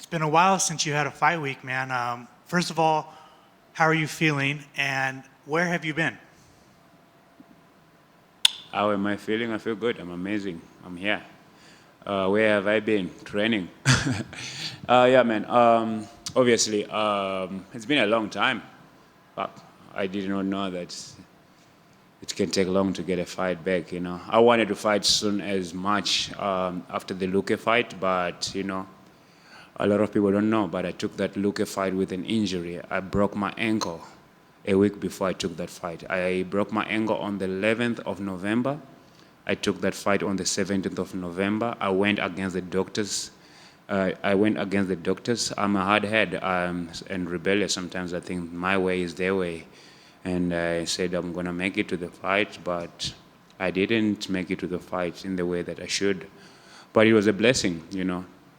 been a while since you had a fight week, man. First of all, how are you feeling, and where have you been? How am I feeling? I feel good. I'm amazing. I'm here. Where have I been? Training. Yeah, man. Obviously, it's been a long time. But I did not know that it can take long to get a fight back. I wanted to fight soon as much after the Luque fight, but a lot of people don't know. But I took that Luque fight with an injury. I broke my ankle a week before I took that fight. I broke my ankle on the 11th of November. I took that fight on the 17th of November. I went against the doctors. I'm a hard head and rebellious. Sometimes I think my way is their way. And I said I'm going to make it to the fight, but I didn't make it to the fight in the way that I should. But it was a blessing.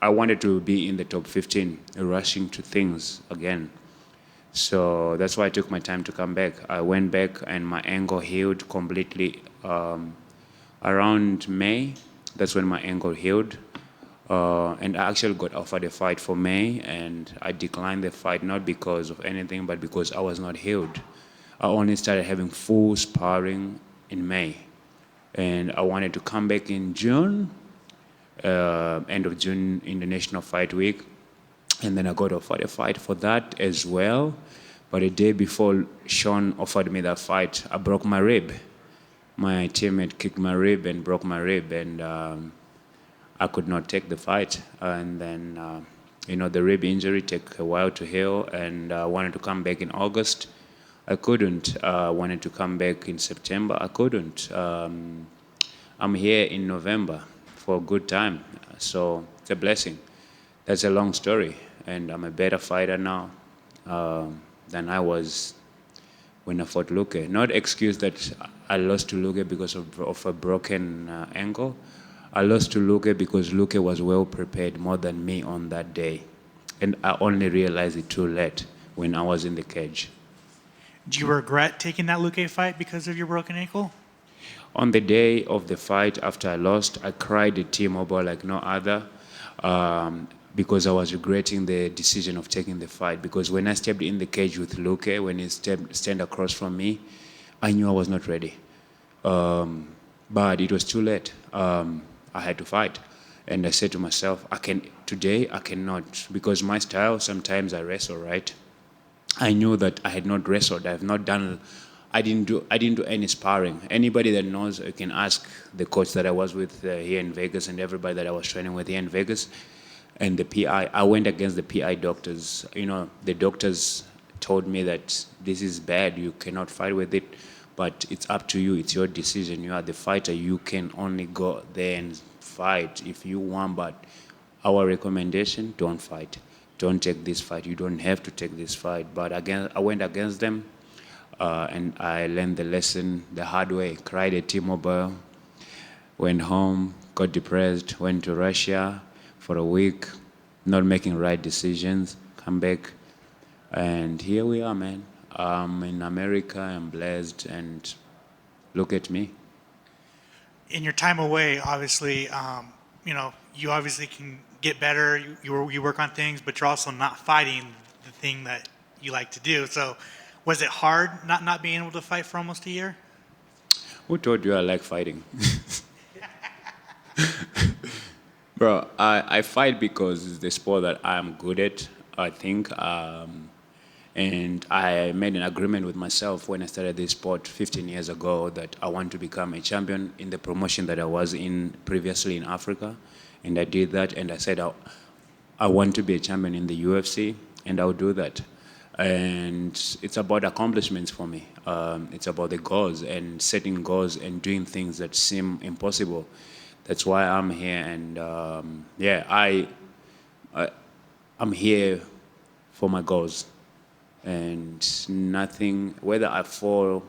I wanted to be in the top 15, rushing to things again. So that's why I took my time to come back. I went back and my ankle healed completely around May. That's when my ankle healed. And I actually got offered a fight for May, and I declined the fight, not because of anything, but because I was not healed. I only started having full sparring in May. And I wanted to come back in June, end of June, International Fight Week. And then I got offered a fight for that as well. But a day before Sean offered me that fight, I broke my rib. My teammate kicked my rib and broke my rib, and I could not take the fight. And then, the rib injury took a while to heal, and I wanted to come back in August. I couldn't. I wanted to come back in September. I couldn't. I'm here in November for a good time. So it's a blessing. That's a long story. And I'm a better fighter now than I was when I fought Luque. Not excuse that I lost to Luque because of a broken ankle. I lost to Luque because Luque was well prepared more than me on that day. And I only realized it too late when I was in the cage. Do you regret taking that Luque fight because of your broken ankle? On the day of the fight, after I lost, I cried at T-Mobile like no other because I was regretting the decision of taking the fight. Because when I stepped in the cage with Luque, when he stand across from me, I knew I was not ready. But it was too late. I had to fight. And I said to myself, today I cannot, because my style, sometimes I wrestle, right? I knew that I had not wrestled. I didn't do any sparring. Anybody that knows, you can ask the coach that I was with here in Vegas and everybody that I was training with here in Vegas and the PI. I went against the PI doctors. The doctors told me that this is bad. You cannot fight with it, but it's up to you. It's your decision. You are the fighter. You can only go there and fight if you want, but our recommendation, don't fight. Don't take this fight. You don't have to take this fight. But again, I went against them, and I learned the lesson the hard way. Cried at T-Mobile, went home, got depressed, went to Russia for a week, not making right decisions, come back, and here we are, man. I'm in America, I'm blessed, and look at me. In your time away, obviously, you obviously can get better. You work on things, but you're also not fighting the thing that you like to do. So, was it hard not being able to fight for almost a year? Who told you I like fighting? Bro, I fight because it's the sport that I'm good at, I think. And I made an agreement with myself when I started this sport 15 years ago that I want to become a champion in the promotion that I was in previously in Africa. And I did that, and I said I want to be a champion in the UFC, and I'll do that. And it's about accomplishments for me. It's about the goals and setting goals and doing things that seem impossible. That's why I'm here, and I'm here for my goals. And nothing, whether I fall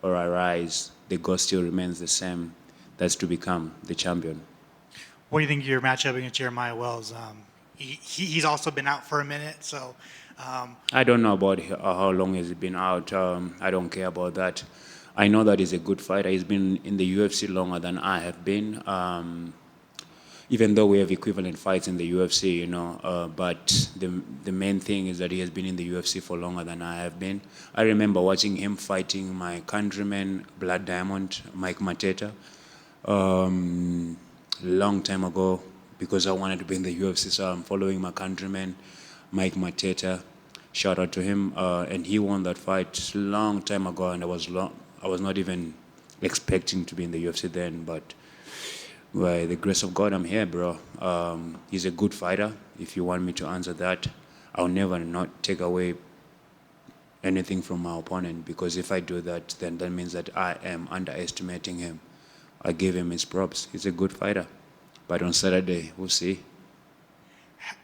or I rise, the goal still remains the same. That's to become the champion. What do you think of your matchup against Jeremiah Wells? He's also been out for a minute, so. I don't know about how long he's been out. I don't care about that. I know that he's a good fighter. He's been in the UFC longer than I have been. even though we have equivalent fights in the UFC, but the main thing is that he has been in the UFC for longer than I have been. I remember watching him fighting my countryman, Blood Diamond, Mike Mateta, long time ago, because I wanted to be in the UFC, so I'm following my countryman, Mike Mateta. Shout out to him, and he won that fight long time ago, and I was not even expecting to be in the UFC then, but by the grace of God, I'm here, bro. He's a good fighter. If you want me to answer that, I'll never not take away anything from my opponent, because if I do that, then that means that I am underestimating him. I give him his props. He's a good fighter. But on Saturday, we'll see.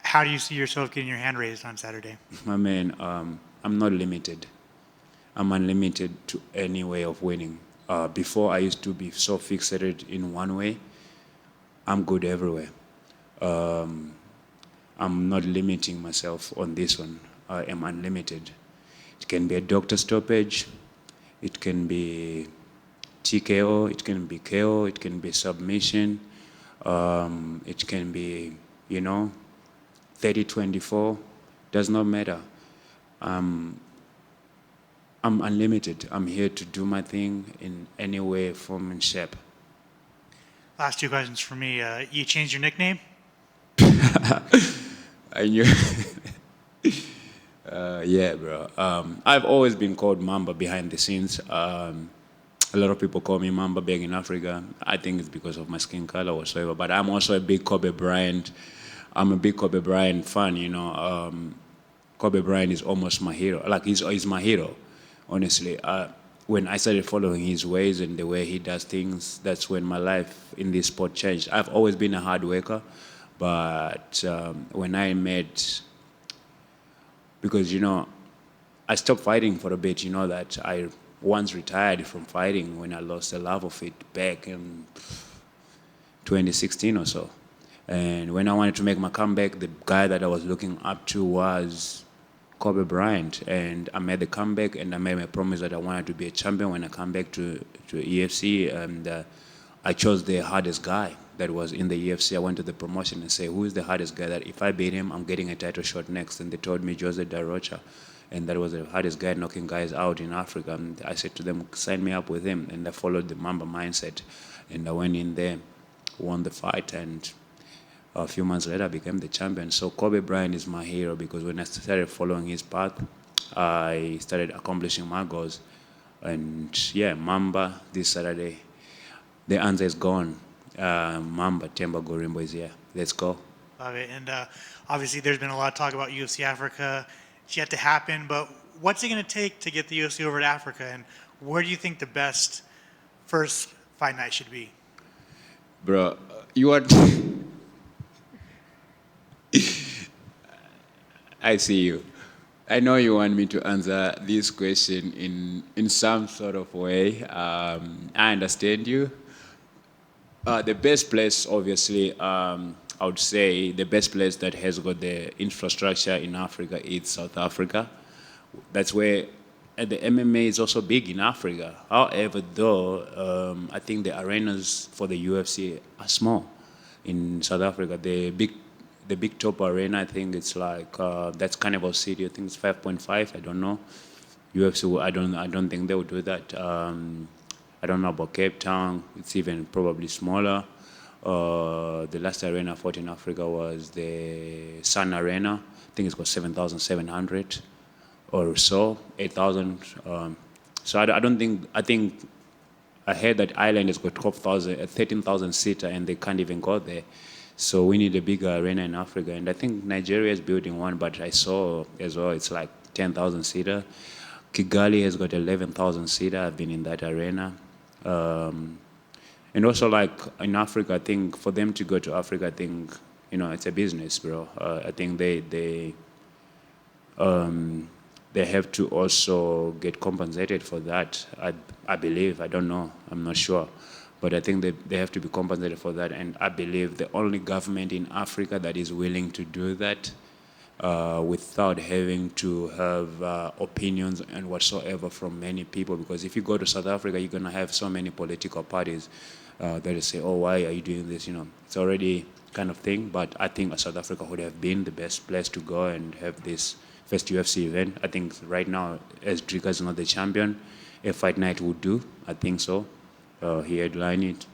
How do you see yourself getting your hand raised on Saturday? My man, I'm not limited. I'm unlimited to any way of winning. Before, I used to be so fixated in one way. I'm good everywhere. I'm not limiting myself on this one. I am unlimited. It can be a doctor stoppage. It can be TKO. It can be KO. It can be submission. It can be, 30-24. Does not matter. I'm unlimited. I'm here to do my thing in any way, form, and shape. Last two questions for me. You changed your nickname? I knew. Yeah, bro. I've always been called Mamba behind the scenes. A lot of people call me Mamba back in Africa. I think it's because of my skin color or whatsoever. But I'm also a big Kobe Bryant. I'm a big Kobe Bryant fan. Kobe Bryant is almost my hero. Like he's my hero, honestly. When I started following his ways and the way he does things, that's when my life in this sport changed. I've always been a hard worker, but when I met, because, I stopped fighting for a bit, that I once retired from fighting when I lost the love of it back in 2016 or so. And when I wanted to make my comeback, the guy that I was looking up to was Kobe Bryant, and I made the comeback, and I made my promise that I wanted to be a champion when I come back to EFC, and I chose the hardest guy that was in the EFC. I went to the promotion and said, who is the hardest guy that if I beat him, I'm getting a title shot next? And they told me Jose Da Rocha, and that was the hardest guy knocking guys out in Africa. And I said to them, sign me up with him, and I followed the Mamba mindset, and I went in there, won the fight, and a few months later, I became the champion. So Kobe Bryant is my hero, because when I started following his path, I started accomplishing my goals. And yeah, Mamba this Saturday, the answer is gone. Mamba, Themba Gorimbo is here. Let's go. Love it. And obviously, there's been a lot of talk about UFC Africa. It's yet to happen, but what's it going to take to get the UFC over to Africa? And where do you think the best first fight night should be? Bro, you want... I see you. I know you want me to answer this question in some sort of way. I understand you. The best place, obviously, I would say the best place that has got the infrastructure in Africa is South Africa. That's where the MMA is also big in Africa. However, though, I think the arenas for the UFC are small in South Africa. The big top arena, I think it's like that's Carnival City. I think it's 5.5. I don't know. UFC, I don't think they would do that. I don't know about Cape Town. It's even probably smaller. The last arena I fought in Africa was the Sun Arena. I think it's got 7,700 or so, 8,000. So I don't think. I think I heard that Ireland has got 12,000, 13,000 seater, and they can't even go there. So we need a bigger arena in Africa, and I think Nigeria is building one, but I saw as well it's like 10,000 seater. Kigali has got 11,000 seater. I've been in that arena. And also, like in Africa, I think for them to go to Africa, I think it's a business, bro. I think they have to also get compensated for that. I believe. I don't know. I'm not sure. But I think they have to be compensated for that. And I believe the only government in Africa that is willing to do that without having to have opinions and whatsoever from many people. Because if you go to South Africa, you're going to have so many political parties that say, oh, why are you doing this? It's already kind of thing. But I think South Africa would have been the best place to go and have this first UFC event. I think right now, as Drika is not the champion, a fight night would do. I think so. He headlined it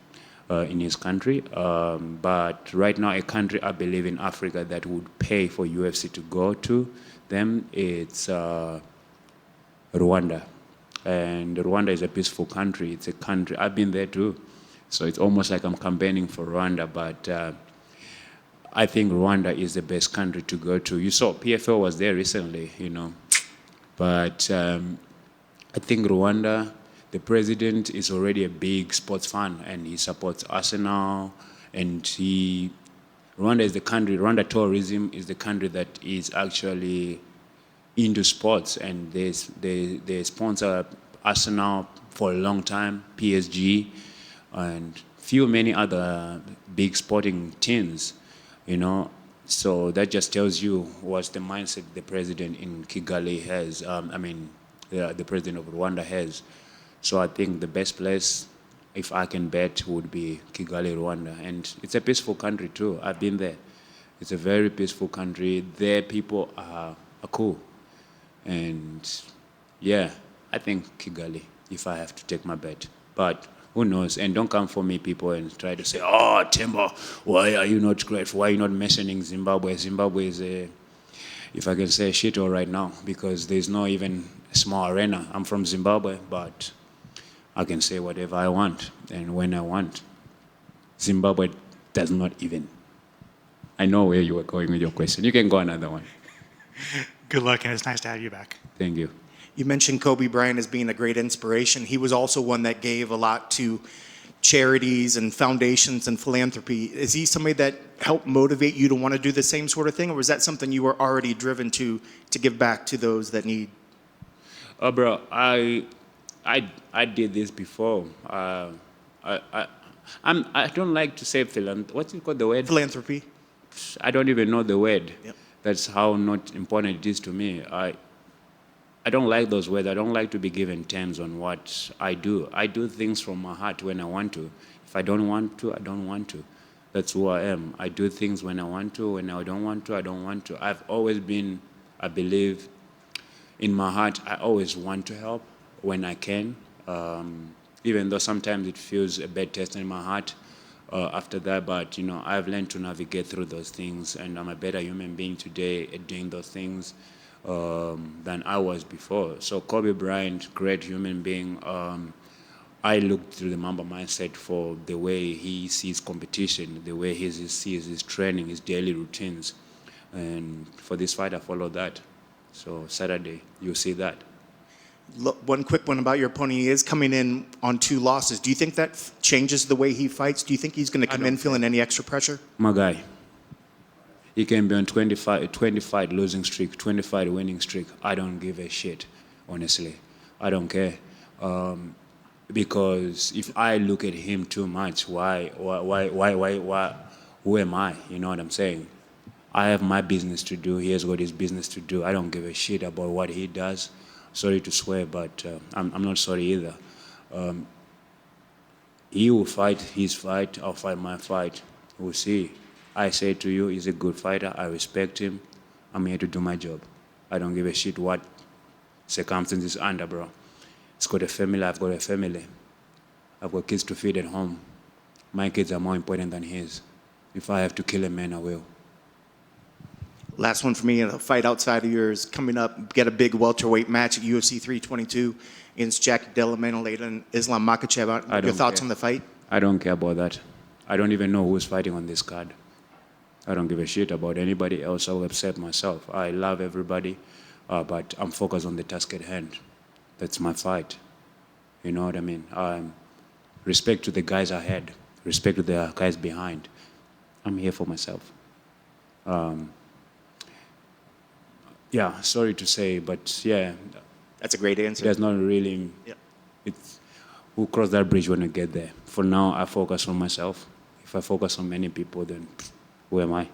in his country. But right now, a country I believe in Africa that would pay for UFC to go to them, it's Rwanda. And Rwanda is a peaceful country. It's a country, I've been there too. So it's almost like I'm campaigning for Rwanda, but I think Rwanda is the best country to go to. You saw PFL was there recently, but I think Rwanda, the president is already a big sports fan and he supports Arsenal, and Rwanda is the country, Rwanda tourism is the country that is actually into sports, and they sponsor Arsenal for a long time, PSG, and many other big sporting teams, So that just tells you what's the mindset the president in Kigali has. The president of Rwanda has. So I think the best place, if I can bet, would be Kigali, Rwanda, and it's a peaceful country too. I've been there. It's a very peaceful country. Their people are cool. And yeah, I think Kigali, if I have to take my bet. But who knows? And don't come for me, people, and try to say, oh, Themba, why are you not grateful? Why are you not mentioning Zimbabwe? Zimbabwe is if I can say, shithole right now, because there's no even a small arena. I'm from Zimbabwe, but I can say whatever I want and when I want. Zimbabwe does not even. I know where you were going with your question. You can go another one. Good luck, and it's nice to have you back. Thank you. You mentioned Kobe Bryant as being a great inspiration. He was also one that gave a lot to charities and foundations and philanthropy. Is he somebody that helped motivate you to want to do the same sort of thing, or was that something you were already driven to give back to those that need? Oh, bro, I did this before. I don't like to say what's it called, the word? Philanthropy. I don't even know the word. Yep. That's how not important it is to me. I don't like those words. I don't like to be given terms on what I do. I do things from my heart when I want to. If I don't want to, I don't want to. That's who I am. I do things when I want to. When I don't want to, I don't want to. I've always been, I believe, in my heart, I always want to help when I can. Even though sometimes it feels a bad taste in my heart after that, but I've learned to navigate through those things, and I'm a better human being today at doing those things than I was before. So Kobe Bryant, great human being. I looked through the Mamba mindset for the way he sees competition, the way he sees his training, his daily routines, and for this fight I followed that. So Saturday you'll see that. One quick one about your opponent. He is coming in on 2 losses. Do you think that changes the way he fights? Do you think he's going to come in feeling any extra pressure? My guy, he can be on 20 fight losing streak, 20 fight winning streak. I don't give a shit, honestly. I don't care. Because if I look at him too much, who am I? You know what I'm saying? I have my business to do. He has got his business to do. I don't give a shit about what he does. Sorry to swear, but I'm not sorry either. He will fight his fight. I'll fight my fight. We'll see. I say to you, he's a good fighter. I respect him. I'm here to do my job. I don't give a shit what circumstances under, bro. He's got a family. I've got a family. I've got kids to feed at home. My kids are more important than his. If I have to kill a man, I will. Last one for me, a fight outside of yours coming up. Get a big welterweight match at UFC 322 against Jack Della Maddalena and Islam Makhachev. Your thoughts on the fight? I don't care about that. I don't even know who's fighting on this card. I don't give a shit about anybody else. I'll accept myself. I love everybody, but I'm focused on the task at hand. That's my fight. You know what I mean? Respect to the guys ahead. Respect to the guys behind. I'm here for myself. Yeah, sorry to say, but yeah. That's a great answer. There's not really, we'll cross that bridge when we get there. For now, I focus on myself. If I focus on many people, then who am I?